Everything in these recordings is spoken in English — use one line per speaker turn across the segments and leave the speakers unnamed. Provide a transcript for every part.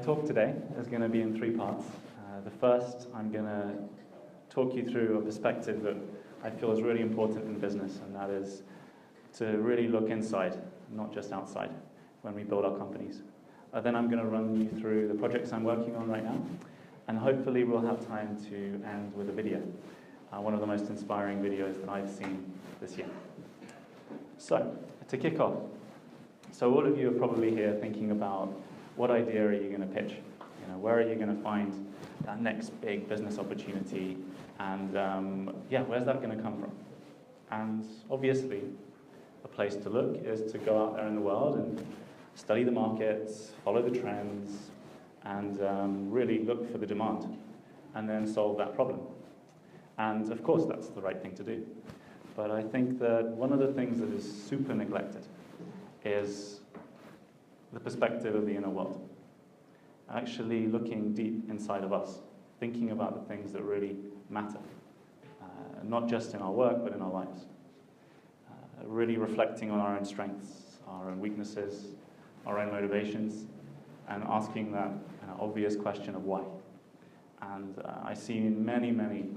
talk today is going to be in three parts. The first, I'm going to talk you through a perspective that I feel is really important in business, and that is to really look inside, not just outside, when we build our companies. Then I'm going to run you through the projects I'm working on right now, and hopefully we'll have time to end with a video, one of the most inspiring videos that I've seen this year. So, to kick off, so all of you are probably here thinking about what idea are you going to pitch? Where are you going to find that next big business opportunity? And where's that going to come from? And obviously, a place to look is to go out there in the world and study the markets, follow the trends, and really look for the demand, and then solve that problem. And of course, that's the right thing to do. But I think that one of the things that is super neglected is the perspective of the inner world. Actually looking deep inside of us, thinking about the things that really matter, not just in our work, but in our lives. Really reflecting on our own strengths, our own weaknesses, our own motivations, and asking that obvious question of why. And I see in many, many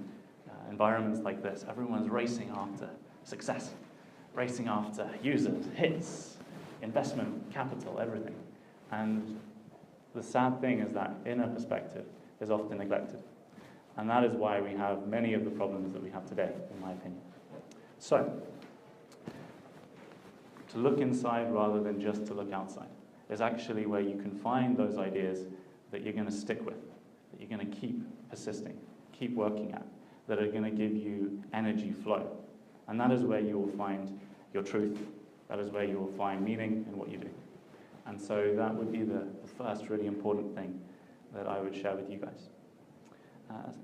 environments like this, everyone's racing after success, racing after users, hits, investment, capital, everything. And the sad thing is that inner perspective is often neglected. And that is why we have many of the problems that we have today, in my opinion. So, to look inside rather than just to look outside is actually where you can find those ideas that you're going to stick with, that you're going to keep persisting, keep working at, that are going to give you energy flow. And that is where you will find your truth. That is where you will find meaning in what you do. And so that would be the first really important thing that I would share with you guys.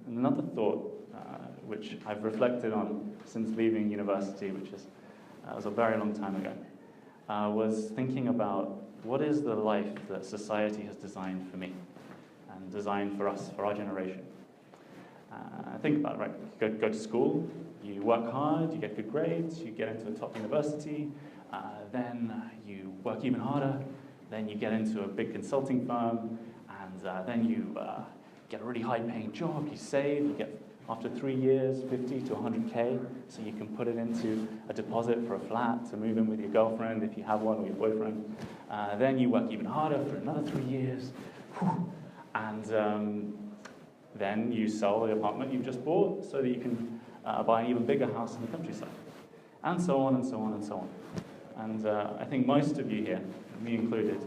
Another thought, which I've reflected on since leaving university, which was a very long time ago, was thinking about what is the life that society has designed for me and designed for us, for our generation. Think about it, right? You go to school, you work hard, you get good grades, you get into a top university, then you work even harder, then you get into a big consulting firm, and then you get a really high-paying job, you save, you get, after 3 years, 50 to 100K, so you can put it into a deposit for a flat to move in with your girlfriend, if you have one, or your boyfriend. Then you work even harder for another 3 years, and then you sell the apartment you've just bought so that you can buy an even bigger house in the countryside, and so on, and so on, and so on. And I think most of you here, me included,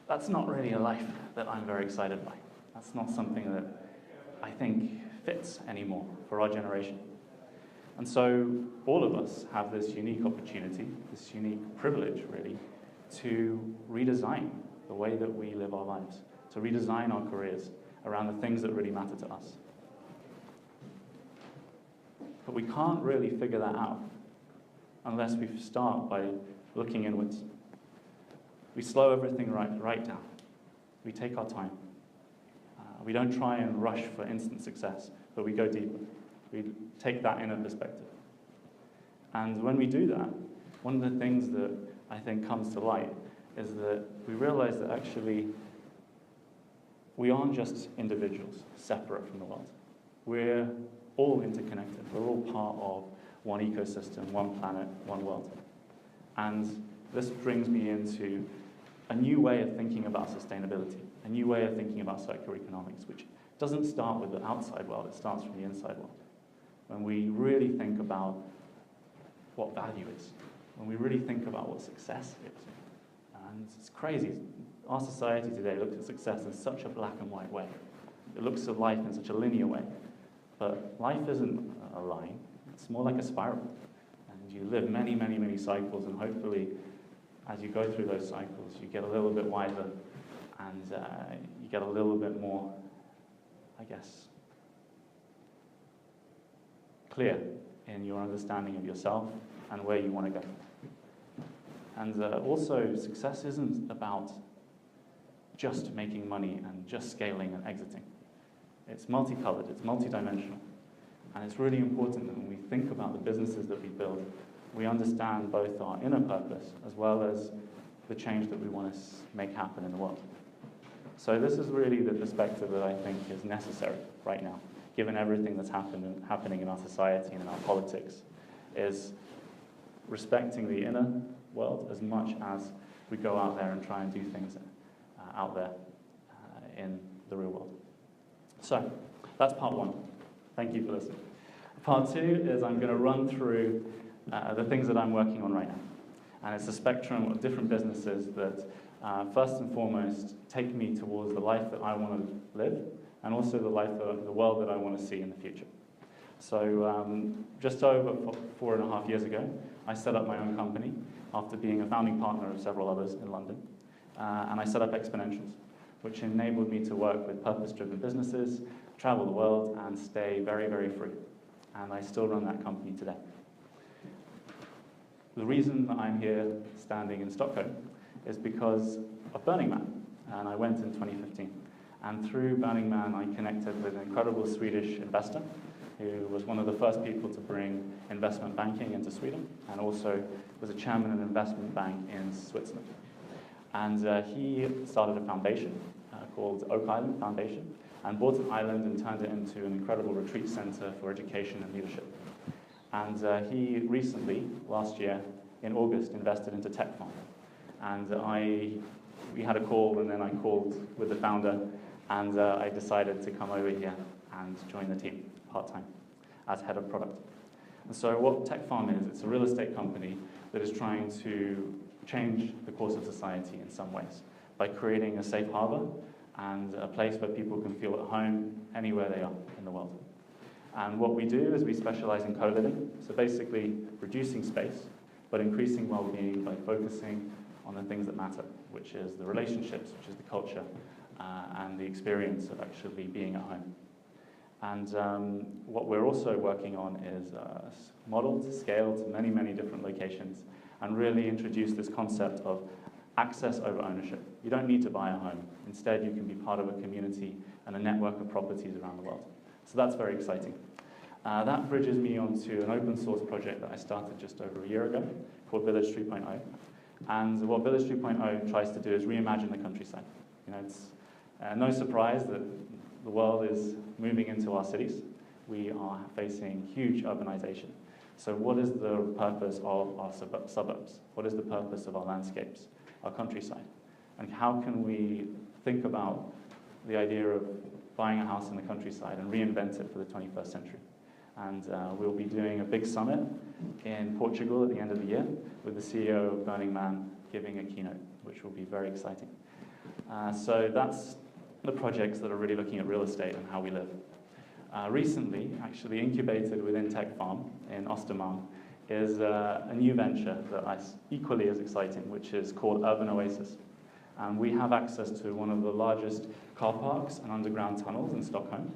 that's not really a life that I'm very excited by. That's not something that I think fits anymore for our generation. And so all of us have this unique opportunity, this unique privilege, really, to redesign the way that we live our lives, to redesign our careers around the things that really matter to us. But we can't really figure that out unless we start by looking inwards. We slow everything right down. We take our time. We don't try and rush for instant success, but we go deeper. We take that inner perspective. And when we do that, one of the things that I think comes to light is that we realize that actually we aren't just individuals separate from the world. We're all interconnected. We're all part of one ecosystem, one planet, one world. And this brings me into a new way of thinking about sustainability, a new way of thinking about circular economics, which doesn't start with the outside world, it starts from the inside world. When we really think about what value is, when we really think about what success is. And it's crazy. Our society today looks at success in such a black and white way. It looks at life in such a linear way. But life isn't a line, it's more like a spiral. And you live many, many, many cycles, and hopefully as you go through those cycles, you get a little bit wiser, and you get a little bit more, I guess, clear in your understanding of yourself and where you want to go. And also, success isn't about just making money and just scaling and exiting. It's multicolored, it's multidimensional. And it's really important that when we think about the businesses that we build, we understand both our inner purpose as well as the change that we want to make happen in the world. So this is really the perspective that I think is necessary right now, given everything that's happening in our society and in our politics, is respecting the inner world as much as we go out there and try and do things out there in the real world. So that's part one. Thank you for listening. Part two is I'm going to run through the things that I'm working on right now. And it's a spectrum of different businesses that first and foremost take me towards the life that I want to live, and also the world that I want to see in the future. So just over 4.5 years ago, I set up my own company after being a founding partner of several others in London. And I set up Exponentials, which enabled me to work with purpose-driven businesses, travel the world, and stay very, very free. And I still run that company today. The reason that I'm here standing in Stockholm is because of Burning Man, and I went in 2015. And through Burning Man, I connected with an incredible Swedish investor who was one of the first people to bring investment banking into Sweden, and also was a chairman of an investment bank in Switzerland. And he started a foundation called Oak Island Foundation, and bought an island and turned it into an incredible retreat center for education and leadership. And he recently, last year, in August, invested into Tech Farm. And we had a call, and then I called with the founder, and I decided to come over here and join the team part-time as head of product. And so what Tech Farm is, it's a real estate company that is trying to change the course of society in some ways by creating a safe harbor and a place where people can feel at home anywhere they are in the world. And what we do is we specialize in co-living, so basically reducing space, but increasing well-being by focusing on the things that matter, which is the relationships, which is the culture, and the experience of actually being at home. And what we're also working on is model to scale to many, many different locations, and really introduce this concept of access over ownership. You don't need to buy a home. Instead, you can be part of a community and a network of properties around the world. So that's very exciting. That bridges me onto an open source project that I started just over a year ago called Village 3.0. And what Village 3.0 tries to do is reimagine the countryside. You know, it's no surprise that the world is moving into our cities. We are facing huge urbanization. So what is the purpose of our suburbs? What is the purpose of our landscapes, our countryside? And how can we think about the idea of buying a house in the countryside and reinvent it for the 21st century? And we'll be doing a big summit in Portugal at the end of the year with the CEO of Burning Man giving a keynote, which will be very exciting. So that's the projects that are really looking at real estate and how we live. Recently, actually incubated within Tech Farm in Östermalm, is a new venture that is equally as exciting, which is called Urban Oasis. And we have access to one of the largest car parks and underground tunnels in Stockholm.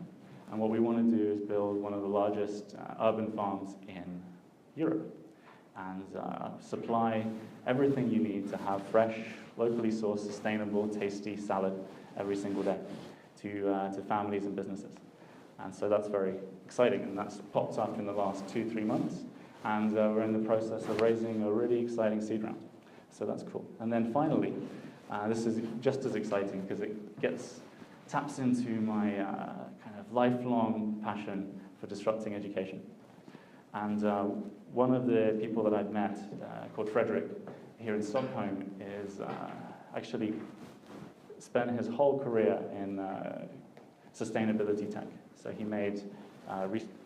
And what we want to do is build one of the largest urban farms in Europe and supply everything you need to have fresh, locally sourced, sustainable, tasty salad every single day to families and businesses. And so that's very exciting, and that's popped up in the last 2-3 months. And we're in the process of raising a really exciting seed round. So that's cool. And then finally, this is just as exciting because it taps into my kind of lifelong passion for disrupting education. And one of the people that I've met, called Frederick, here in Stockholm, is actually spent his whole career in sustainability tech. So he made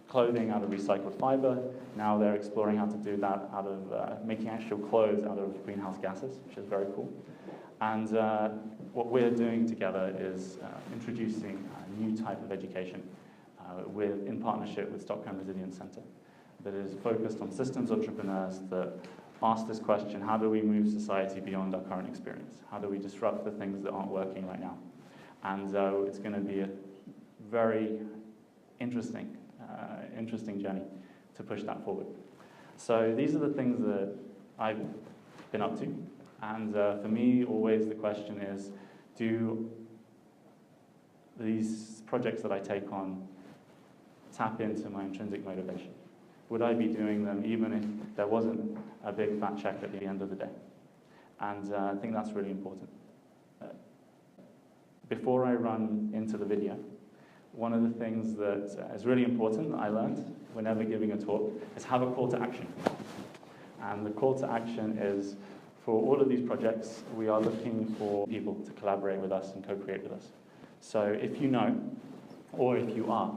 clothing out of recycled fiber. Now they're exploring how to do that out of making actual clothes out of greenhouse gases, which is very cool. And what we're doing together is introducing a new type of education in partnership with Stockholm Resilience Center that is focused on systems entrepreneurs that ask this question: how do we move society beyond our current experience? How do we disrupt the things that aren't working right now? And it's going to be a very interesting journey to push that forward. So these are the things that I've been up to. And for me, always the question is, do these projects that I take on tap into my intrinsic motivation? Would I be doing them even if there wasn't a big fat check at the end of the day? And I think that's really important. before I run into the video, one of the things that is really important that I learned whenever giving a talk is have a call to action. And the call to action is, for all of these projects, we are looking for people to collaborate with us and co-create with us. So if you know, or if you are,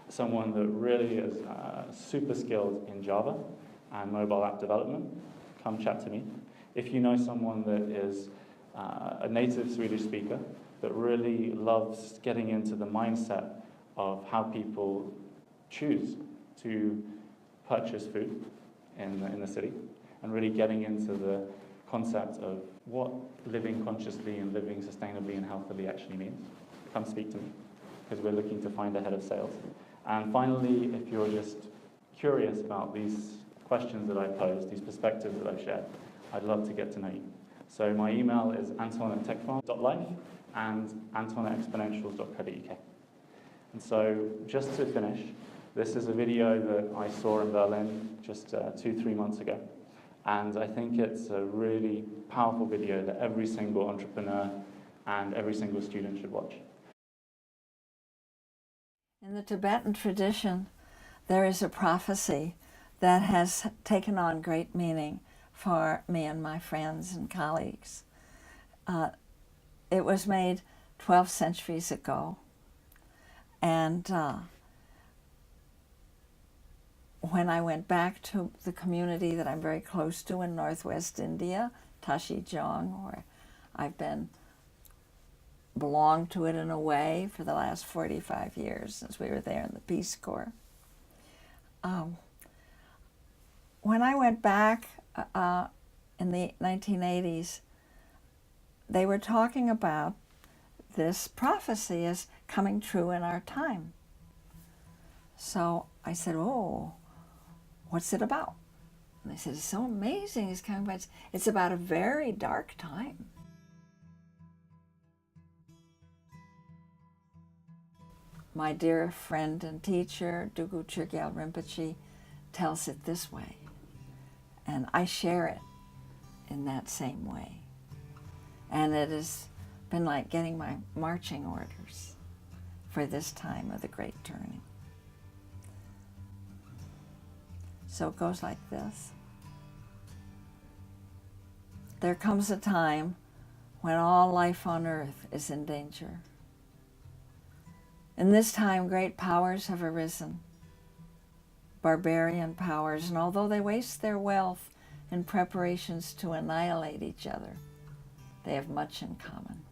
someone that really is super skilled in Java and mobile app development, come chat to me. If you know someone that is a native Swedish speaker that really loves getting into the mindset of how people choose to purchase food in the city, and really getting into the concept of what living consciously and living sustainably and healthily actually means, come speak to me, because we're looking to find a head of sales. And finally, if you're just curious about these questions that I posed, these perspectives that I've shared, I'd love to get to know you. So my email is anton@techfarm.life and anton@exponentials.co.uk. And so just to finish, this is a video that I saw in Berlin just 2-3 months ago. And I think it's a really powerful video that every single entrepreneur and every single student should watch.
In the Tibetan tradition, there is a prophecy that has taken on great meaning for me and my friends and colleagues. It was made 12 centuries ago, and when I went back to the community that I'm very close to in northwest India, Tashijong, where I've belonged to it in a way for the last 45 years since we were there in the Peace Corps. When I went back in the 1980s, they were talking about this prophecy as coming true in our time. So I said, oh, what's it about? And they said, it's so amazing, it's coming back. It's about a very dark time. My dear friend and teacher, Dugu Chögyal Rinpoche, tells it this way, and I share it in that same way. And it has been like getting my marching orders for this time of the Great Turning. So it goes like this. There comes a time when all life on earth is in danger. In this time, great powers have arisen, barbarian powers, and although they waste their wealth in preparations to annihilate each other, they have much in common.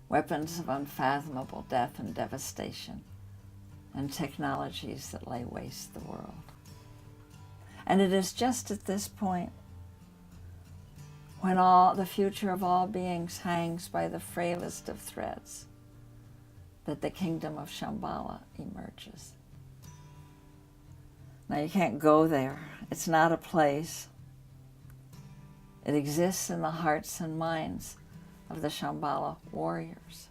Weapons of unfathomable death and devastation, and technologies that lay waste the world. And it is just at this point, when the future of all beings hangs by the frailest of threads, that the kingdom of Shambhala emerges. Now you can't go there. It's not a place. It exists in the hearts and minds of the Shambhala warriors.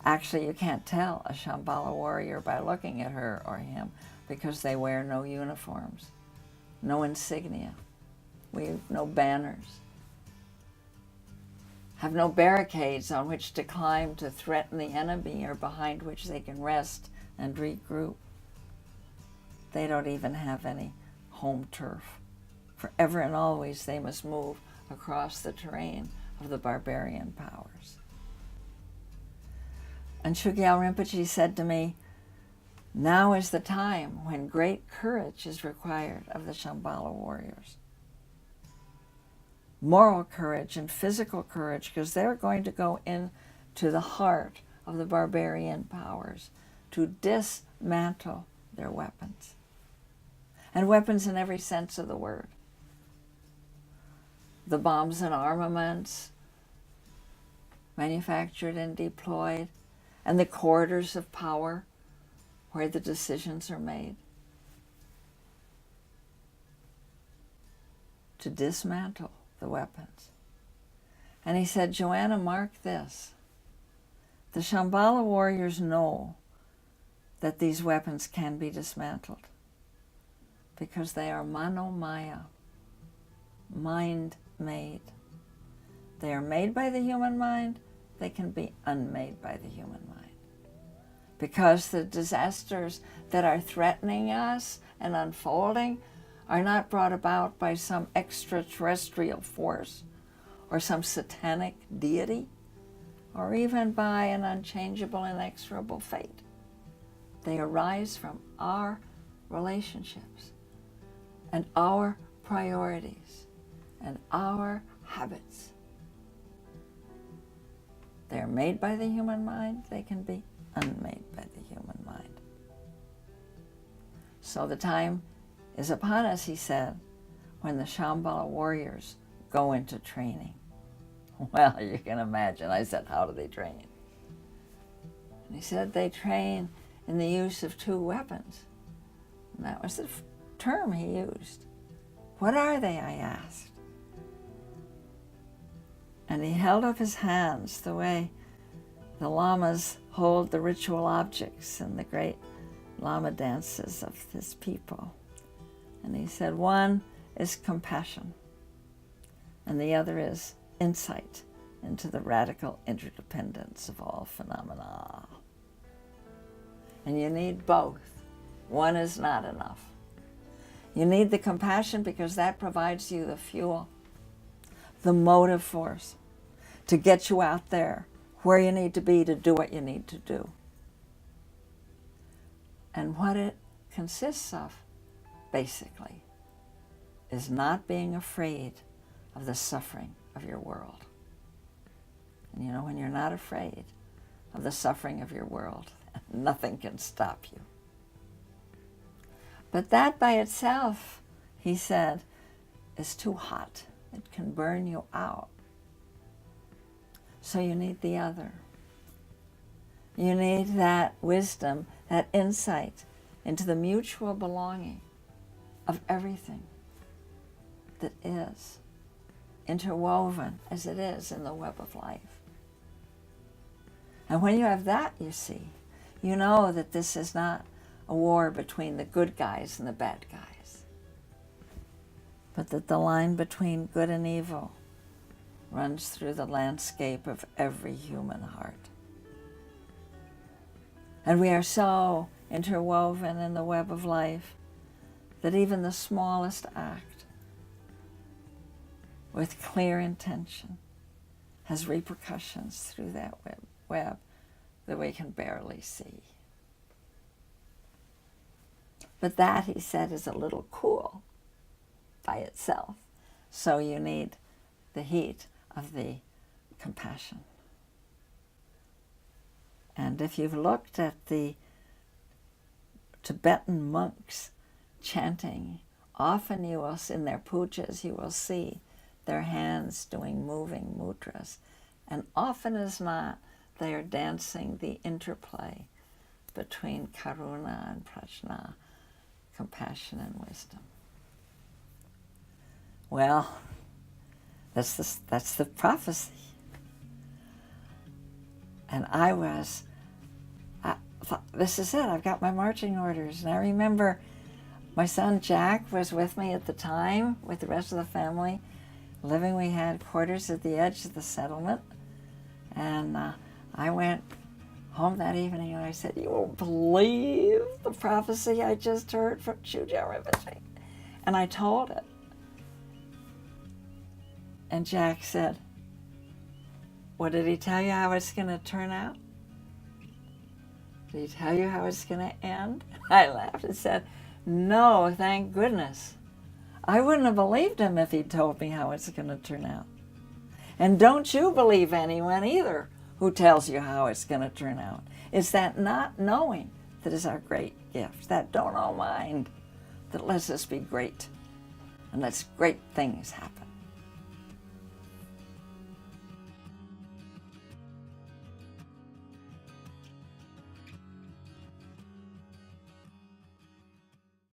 Actually, you can't tell a Shambhala warrior by looking at her or him because they wear no uniforms, no insignia, no banners, have no barricades on which to climb to threaten the enemy or behind which they can rest and regroup. They don't even have any home turf. Forever and always they must move across the terrain of the barbarian powers. And Chögyal Rinpoche said to me, now is the time when great courage is required of the Shambhala warriors. Moral courage and physical courage, because they're going to go into the heart of the barbarian powers to dismantle their weapons. And weapons in every sense of the word. The bombs and armaments manufactured and deployed, and the corridors of power where the decisions are made. To dismantle the weapons. And he said, Joanna, mark this. The Shambhala warriors know that these weapons can be dismantled because they are manomaya, mind-made. They are made by the human mind. They can be unmade by the human mind. Because the disasters that are threatening us and unfolding are not brought about by some extraterrestrial force or some satanic deity or even by an unchangeable, inexorable fate. They arise from our relationships and our priorities and our habits. They are made by the human mind. They can be unmade by the human mind. So the time is upon us, he said, when the Shambhala warriors go into training. Well, you can imagine. I said, how do they train? And he said they train in the use of two weapons. And that was the term he used. What are they, I asked. And he held up his hands the way the lamas hold the ritual objects in the great lama dances of this people. And he said, one is compassion, and the other is insight into the radical interdependence of all phenomena. And you need both. One is not enough. You need the compassion because that provides you the fuel, the motive force to get you out there where you need to be to do what you need to do. And what it consists of, basically, is not being afraid of the suffering of your world. And you know, when you're not afraid of the suffering of your world, nothing can stop you. But that by itself, he said, is too hot. It can burn you out. So you need the other. You need that wisdom, that insight into the mutual belonging of everything that is interwoven as it is in the web of life. And when you have that, you see, you know that this is not a war between the good guys and the bad guys, but that the line between good and evil runs through the landscape of every human heart. And we are so interwoven in the web of life that even the smallest act with clear intention has repercussions through that web that we can barely see. But that, he said, is a little cool by itself. So you need the heat of the compassion. And if you've looked at the Tibetan monks chanting, often you will, in their pujas, you will see their hands doing moving mudras. And often as not, they are dancing the interplay between karuna and prajna, compassion and wisdom. Well, that's the prophecy. And this is it, I've got my marching orders. And I remember my son Jack was with me at the time with the rest of the family. We had quarters at the edge of the settlement. And I went home that evening and I said, you won't believe the prophecy I just heard from Shuja Rinpoche. And I told it. And Jack said, well, did he tell you how it's going to turn out? Did he tell you how it's going to end? I laughed and said, no, thank goodness. I wouldn't have believed him if he'd told me how it's going to turn out. And don't you believe anyone either who tells you how it's going to turn out. It's that not knowing that is our great gift, that don't know mind that lets us be great and lets great things happen.